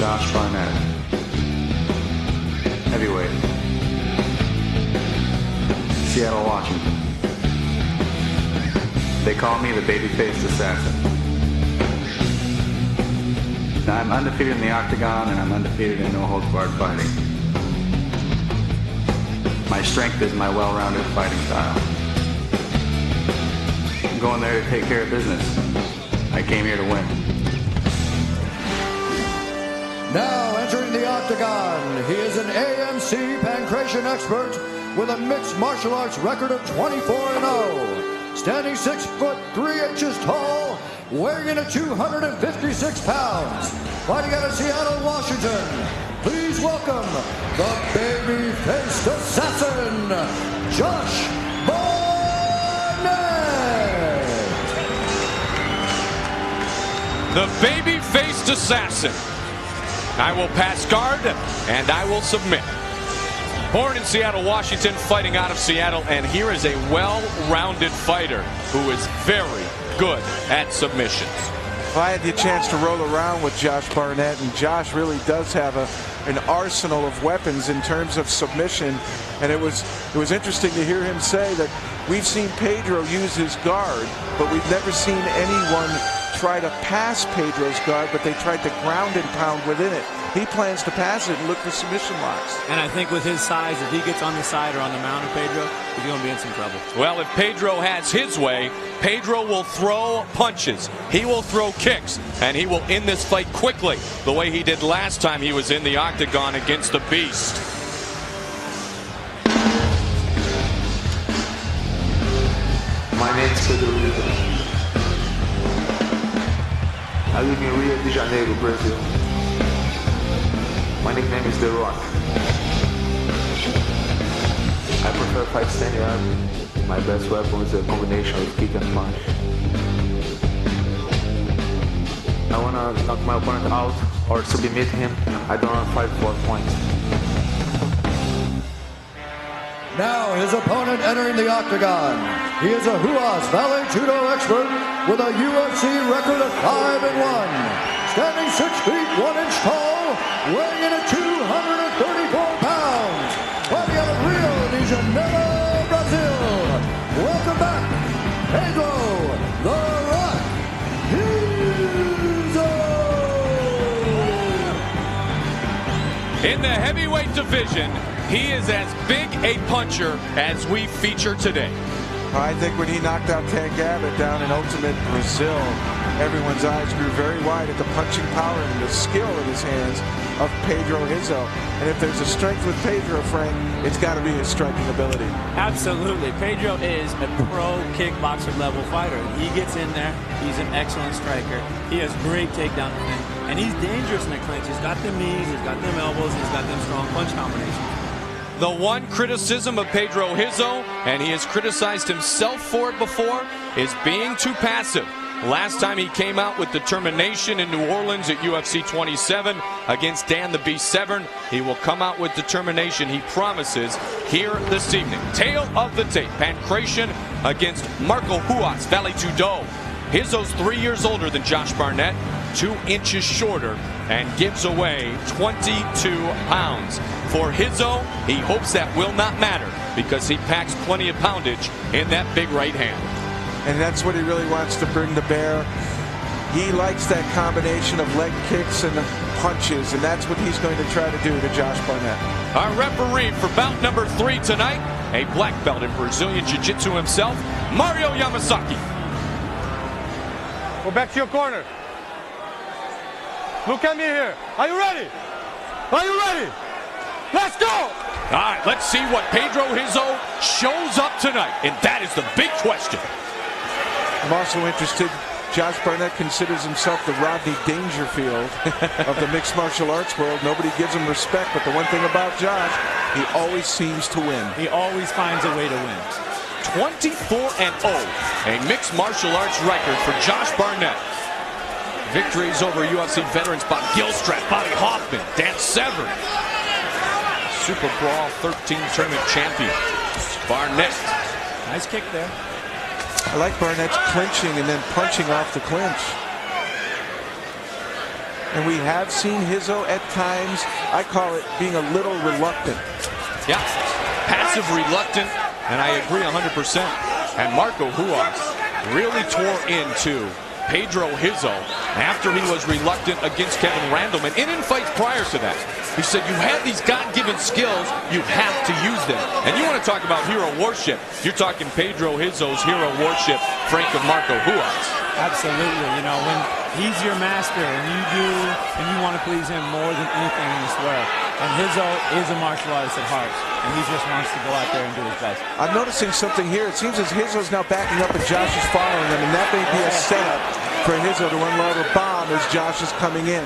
Josh Barnett, heavyweight, Seattle, Washington. They call me the baby-faced assassin. Now, I'm undefeated in the octagon, and I'm undefeated in no-holds-barred fighting. My strength is my well-rounded fighting style. I'm going there to take care of business. I came here to win. Now entering the octagon, he is an AMC pancreation expert with a mixed martial arts record of 24-0. Standing 6 foot 3 inches tall, weighing in at 256 pounds. Fighting out of Seattle, Washington. Please welcome the baby-faced assassin, Josh Barnett. The baby-faced assassin. I will pass guard and I will submit. Born in Seattle, Washington, fighting out of Seattle, and here is a well-rounded fighter who is very good at submissions. I had the chance to roll around with Josh Barnett, and Josh really does have an arsenal of weapons in terms of submission. And it was interesting to hear him say that we've seen Pedro use his guard, but we've never seen anyone try to pass Pedro's guard, but they tried to ground and pound within it. He plans to pass it and look for submission locks. And I think with his size, if he gets on the side or on the mount of Pedro, he's going to be in some trouble. Well, if Pedro has his way, Pedro will throw punches. He will throw kicks, and he will end this fight quickly, the way he did last time he was in the octagon against the Beast. My name is Pedro Rizzo. I live in Rio de Janeiro, Brazil. My nickname is The Rock. I prefer fight standing up. My best weapon is a combination of kick and punch. I want to knock my opponent out or submit him. I don't want to fight for points. Now his opponent entering the octagon. He is a Huas Valley Judo expert with a UFC record of 5-1. Standing 6 feet 1 inch tall, weighing in at 234 pounds. Fighting out of Rio de Janeiro, Brazil. Welcome back, Pedro The Rock Rizzo. In the heavyweight division, he is as big a puncher as we feature today. I think when he knocked out Tangabbett down in Ultimate Brazil, everyone's eyes grew very wide at the punching power and the skill in his hands of Pedro Rizzo. And if there's a strength with Pedro, Frank, it's got to be his striking ability. Absolutely. Pedro is a pro kickboxer level fighter. He gets in there. He's an excellent striker. He has great takedown defense. And he's dangerous in the clinch. He's got them knees, he's got them elbows, he's got them strong punch combinations. The one criticism of Pedro Rizzo, and he has criticized himself for it before, is being too passive. Last time he came out with determination in New Orleans at UFC 27 against Dan the Beast Severn. He will come out with determination, he promises, here this evening. Tail of the tape, pancreation against Marco Huas Valley Judo. Rizzo's 3 years older than Josh Barnett, 2 inches shorter, and gives away 22 pounds. For Rizzo, he hopes that will not matter because he packs plenty of poundage in that big right hand. And that's what he really wants to bring to bear. He likes that combination of leg kicks and punches, and that's what he's going to try to do to Josh Barnett. Our referee for bout number 3 tonight, a black belt in Brazilian Jiu-Jitsu himself, Mario Yamasaki. Go back to your corner. Look at me here. Are you ready? Are you ready? Let's go! All right, let's see what Pedro Rizzo shows up tonight, and that is the big question. I'm also interested, Josh Barnett considers himself the Rodney Dangerfield of the mixed martial arts world. Nobody gives him respect, but the one thing about Josh, he always seems to win. He always finds a way to win. 24-0, a mixed martial arts record for Josh Barnett. Victories over UFC veterans Bob Gilstrap, Bobby Hoffman, Dan Severn. Super Brawl 13 tournament champion, Barnett. Nice kick there. I like Barnett's clinching and then punching off the clinch. And we have seen Rizzo at times, I call it being a little reluctant. Yeah, passive, reluctant, and I agree 100%. And Marco Ruas really tore into Pedro Rizzo after he was reluctant against Kevin Randleman and in fights prior to that. He said, you have these God-given skills, you have to use them. And you want to talk about hero worship, you're talking Pedro Rizzo's hero worship, Frank of Marco Ruas. Absolutely. You know, when he's your master and you want to please him more than anything in this world. And Rizzo is a martial artist at heart, and he just wants to go out there and do his best. I'm noticing something here. It seems as Rizzo's now backing up and Josh is following him, and that may be a setup for Rizzo to unload a bomb as Josh is coming in.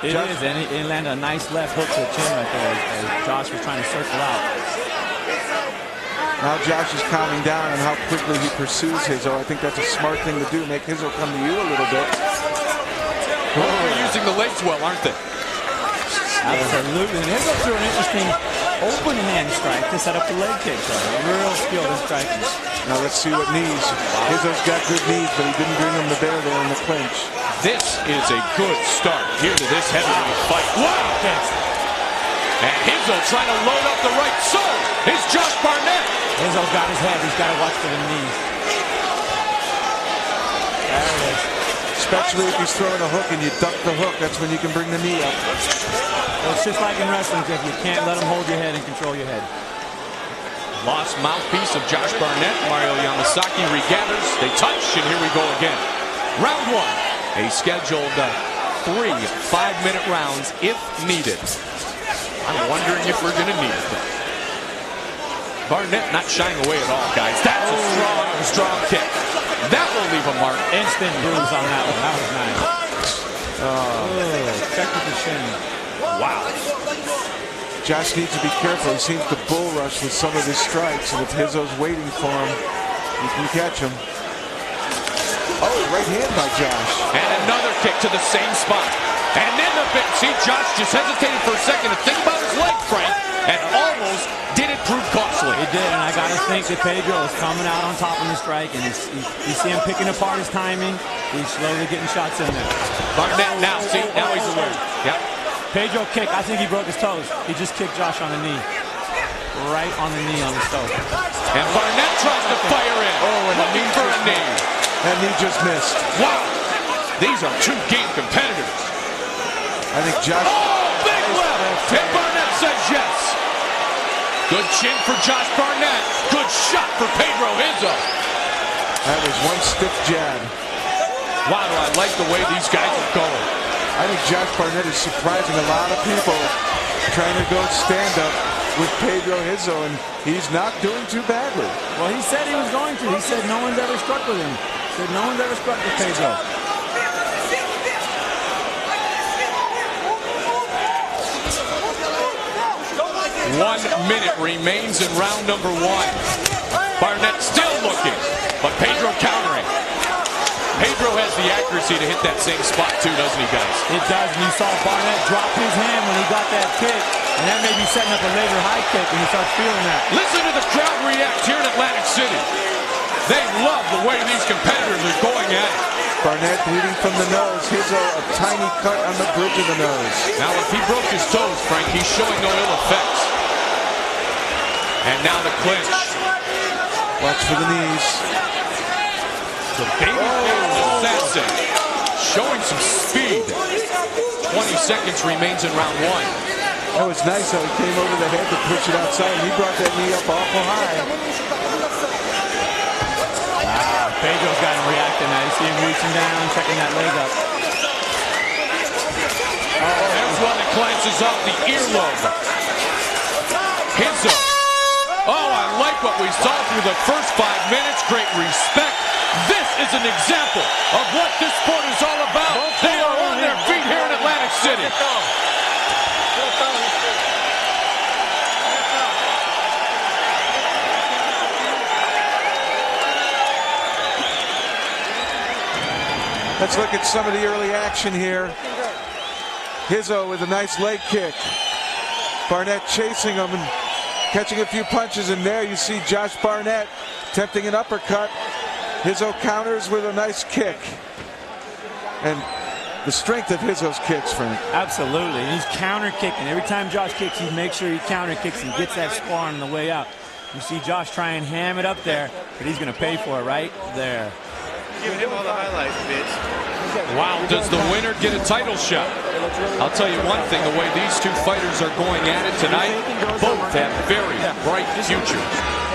It is, and he landed a nice left hook to the chin right there as Josh was trying to circle out. Now Josh is calming down on how quickly he pursues Rizzo. I think that's a smart thing to do, make Rizzo come to you a little bit. Oh, they're using the legs well, aren't they? Absolutely. And Rizzo threw an interesting open hand strike to set up the leg kick. Real skilled in striking. Now let's see what knees. Rizzo's got good knees, but he didn't bring them to bear there in the clinch. This is a good start here to this heavyweight fight. Wow! And Rizzo trying to load up the right. So is Josh Barnett. Rizzo's got his head. He's got to watch for the knees. There it is. Especially if he's throwing a hook and you duck the hook, that's when you can bring the knee up. Well, it's just like in wrestling, if you can't let him hold your head and control your head. Lost mouthpiece of Josh Barnett. Mario Yamasaki regathers. They touch, and here we go again. Round one. A scheduled 3 5-minute rounds if needed. I'm wondering if we're going to need it. Barnett not shying away at all, guys. That's a strong kick. That will leave a mark. Instant bruise on that one. That was nice. Check with the shin. Wow. Josh needs to be careful. He seems to bull rush with some of his strikes, and if Rizzo's waiting for him, he can catch him. Oh, right hand by Josh. And another kick to the same spot. And then the big. See, Josh just hesitated for a second to think about his leg, Frank, and almost did it prove costly. He did, and I got to think that Pedro is coming out on top of the strike, and you see him picking apart his timing. He's slowly getting shots in there. Barnett now, see, now he's aware. Yep. Pedro kick, I think he broke his toes. He just kicked Josh on the knee. Right on the knee on his toe. And Barnett tries to fire in. Oh, and looking for a knee. And he just missed. Wow. These are two game competitors. I think Josh... Oh, big left. And Barnett says yes. Good chin for Josh Barnett. Good shot for Pedro Rizzo. That was one stiff jab. Wow, do I like the way these guys are going. I think Josh Barnett is surprising a lot of people trying to go stand-up with Pedro Rizzo, and he's not doing too badly. Well, he said he was going to. He said no one's ever struck with him. He said no one's ever struck with Pedro. One minute remains in round number one. Barnett still looking, but Pedro countering. Pedro has the accuracy to hit that same spot too, doesn't he, guys? It does, and you saw Barnett drop his hand when he got that kick, and that may be setting up a later high kick when he starts feeling that. Listen to the crowd react here in Atlantic City. They love the way these competitors are going at it. Barnett bleeding from the nose. Here's a tiny cut on the bridge of the nose. Now, if he broke his toes, Frank, he's showing no ill effects. And now the clinch. Watch for the knees. The baby assassin showing some speed. 20 seconds remains in round one. That was nice how he came over the head to push it outside. He brought that knee up awful high. Pedro's got him reacting now. You see him reaching down, checking that leg up. There's one that clenches off the earlobe. Rizzo. Oh, I like what we saw through the first 5 minutes. Great respect. This is an example of what this sport is all about. They are on their feet here in Atlantic City. Let's look at some of the early action here. Rizzo with a nice leg kick. Barnett chasing him and catching a few punches, and there you see Josh Barnett attempting an uppercut. Rizzo counters with a nice kick. And the strength of Rizzo's kicks, Frank. Absolutely. And he's counter kicking. Every time Josh kicks, he makes sure he counter kicks and gets that spar on the way out. You see Josh try and ham it up there, but he's going to pay for it right there. Giving him all the highlights, bitch. Wow, does the winner get a title shot? I'll tell you one thing, the way these two fighters are going at it tonight, both have very bright futures.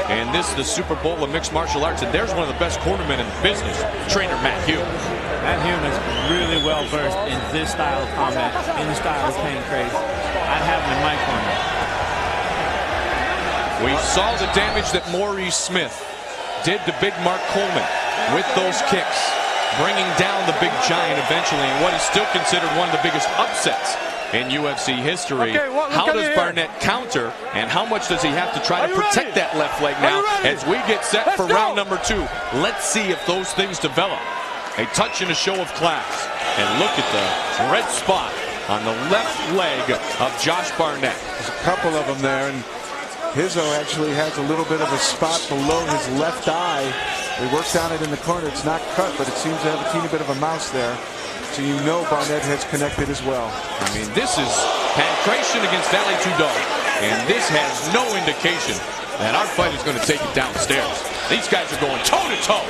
And this is the Super Bowl of mixed martial arts, and there's one of the best cornermen in the business, trainer Matt Hume. Matt Hume is really well versed in this style of combat, in the style of pancrase. I'd have him in my corner. We saw the damage that Maurice Smith did to Big Mark Coleman with those kicks, bringing down the big giant eventually in what is still considered one of the biggest upsets in UFC history. How does Barnett counter, and how much does he have to try to protect that left leg now as we get set for round number 2? Let's see if those things develop. A touch and a show of class. And look at the red spot on the left leg of Josh Barnett. There's a couple of them there, and Rizzo actually has a little bit of a spot below his left eye. They worked on it in the corner. It's not cut, but it seems to have a teeny bit of a mouse there. So you know Barnett has connected as well. I mean, this is pancration against Valley Tudor, and this has no indication that our fight is going to take it downstairs. These guys are going toe-to-toe.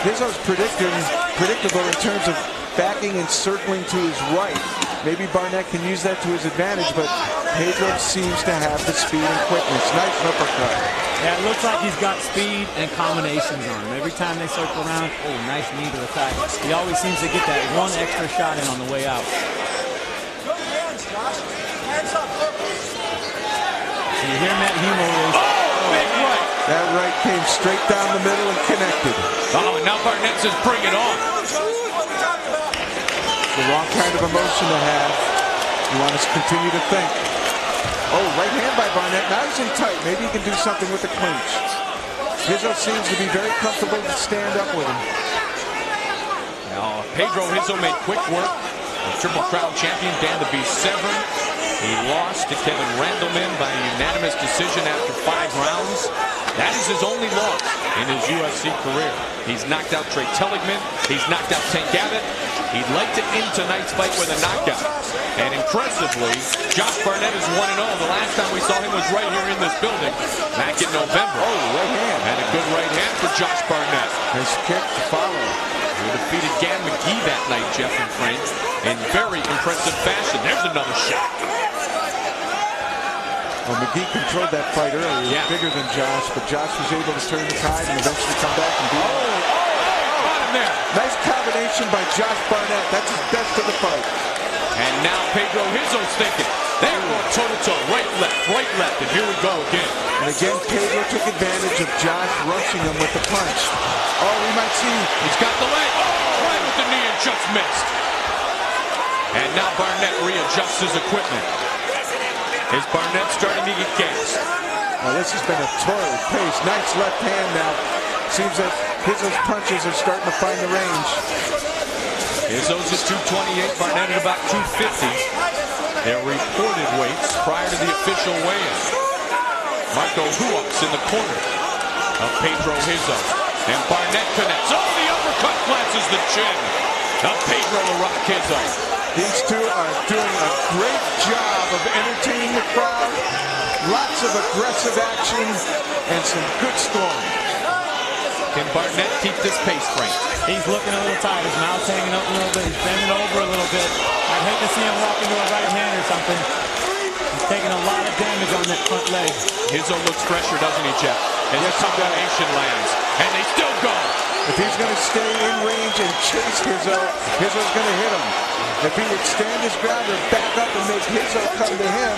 Rizzo's predictable in terms of backing and circling to his right. Maybe Barnett can use that to his advantage, but Pedro seems to have the speed and quickness. Nice uppercut. Yeah, it looks like he's got speed and combinations on him. Every time they circle around, oh, nice knee to the thigh. He always seems to get that one extra shot in on the way out. Good hands, Josh. Hands up. So you hear Matt Hume over there. Oh, big right. That right came straight down the middle and connected. Oh, and now Barnett says bring it on. The wrong kind of emotion to have. You want to continue to think. Oh, right hand by Barnett. Now he's in tight. Maybe he can do something with the clinch. Rizzo seems to be very comfortable to stand up with him. Now, Pedro Rizzo made quick work. The Triple Crown champion, Dan the Beast Severn. He lost to Kevin Randleman by unanimous decision after 5 rounds. That is his only loss in his UFC career. He's knocked out Trey Telligman. He's knocked out Tank Abbott. He'd like to end tonight's fight with a knockout. And impressively, Josh Barnett is 1-0. The last time we saw him was right here in this building back in November. Oh, right hand. And a good right hand for Josh Barnett. Nice kick to follow. He defeated Gan McGee that night, Jeff and Frank, in very impressive fashion. There's another shot. Well, McGee controlled that fight earlier. He was bigger than Josh, but Josh was able to turn the tide and eventually come back and beat him. Got him there. Nice combination by Josh Barnett. That's his best of the fight. And now Pedro Rizzo's thinking. They're going toe-to-toe, right, left, and here we go again. And again, Pedro took advantage of Josh rushing him with the punch. Oh, we might see. He's got the leg. Oh, right with the knee and just missed. And now Barnett readjusts his equipment. Is Barnett starting to get gas? Well, this has been a torrid pace. Nice left hand now. Seems that Rizzo's punches are starting to find the range. Rizzo's at 228, Barnett at about 250. Their reported weights prior to the official weigh-in. Marco Huox in the corner of Pedro Rizzo. And Barnett connects. Oh, the uppercut glances the chin of Pedro the Rock Rizzo. These two are doing a great job of entertaining the crowd. Lots of aggressive action and some good scoring. Can Barnett keep this pace, Frank? He's looking a little tired. His mouth's hanging up a little bit. He's bending over a little bit. I'd hate to see him walk into a right hand or something. He's taking a lot of damage on that front leg. Rizzo looks fresher, doesn't he, Jeff? As the combination lands. And they still go. If he's going to stay in range and chase Rizzo, Rizzo's going to hit him. If he would stand his ground or back up and make Rizzo come to him,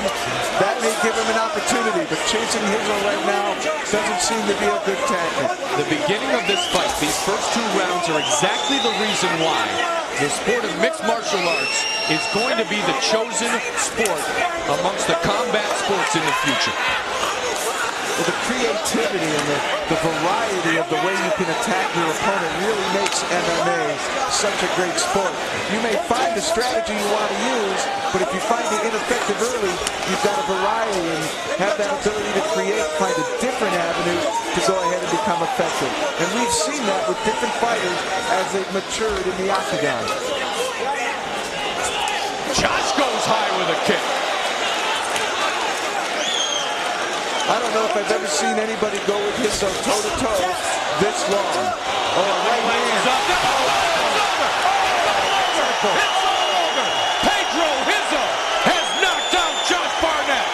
that may give him an opportunity. But chasing Rizzo right now doesn't seem to be a good tactic. The beginning of this fight, these first 2 rounds are exactly the reason why the sport of mixed martial arts is going to be the chosen sport amongst the combat sports in the future. Well, the creativity and the variety of the way you can attack your opponent really makes MMA such a great sport. You may find the strategy you want to use, but if you find it ineffective early, you've got a variety and have that ability to find a different avenue to go ahead and become effective. And we've seen that with different fighters as they've matured in the octagon. I don't know if I've ever seen anybody go with Rizzo toe-to-toe this long. Oh, right hand. It's all over. Pedro Rizzo has knocked out Josh Barnett.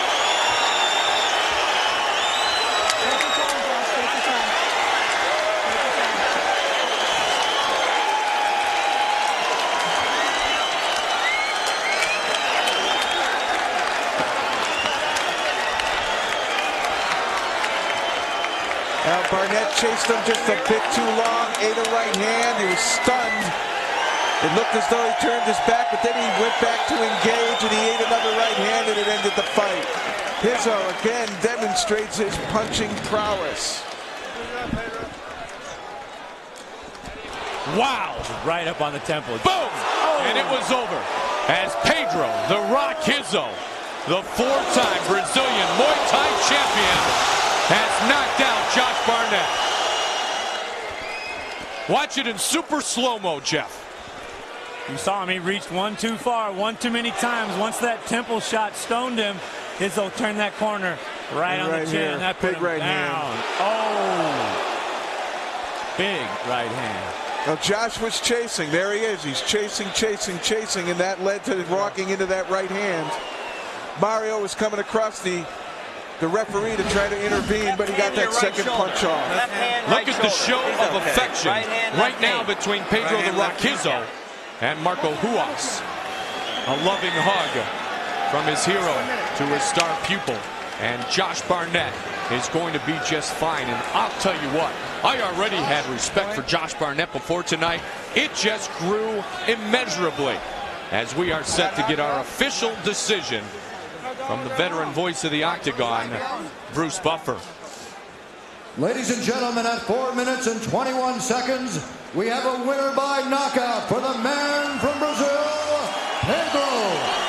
Barnett chased him just a bit too long, ate a right hand, he was stunned. It looked as though he turned his back, but then he went back to engage and he ate another right hand and it ended the fight. Rizzo again demonstrates his punching prowess. Wow. Right up on the temple. Boom! And it was over as Pedro "The Rock" Rizzo, the four-time Brazilian Muay Thai champion, has knocked out Josh Barnett. Watch it in super slow-mo, Jeff. You saw him, he reached one too far, one too many times. Once that temple shot stoned him, Rizzo turned that corner right on the chin. Here. That put Big him right down. hand. Oh! Big right hand. Now Josh was chasing. There he is. He's chasing, and that led to walking into that right hand. Mario was coming across the referee to try to intervene, but he got that second punch off. Look at the show of affection right now between Pedro "The Rock" Rizzo and Marco Ruas. A loving hug from his hero to his star pupil. And Josh Barnett is going to be just fine. And I'll tell you what, I already had respect for Josh Barnett before tonight. It just grew immeasurably as we are set to get our official decision from the veteran voice of the Octagon, Bruce Buffer. Ladies and gentlemen, at 4 minutes and 21 seconds, we have a winner by knockout for the man from Brazil, Pedro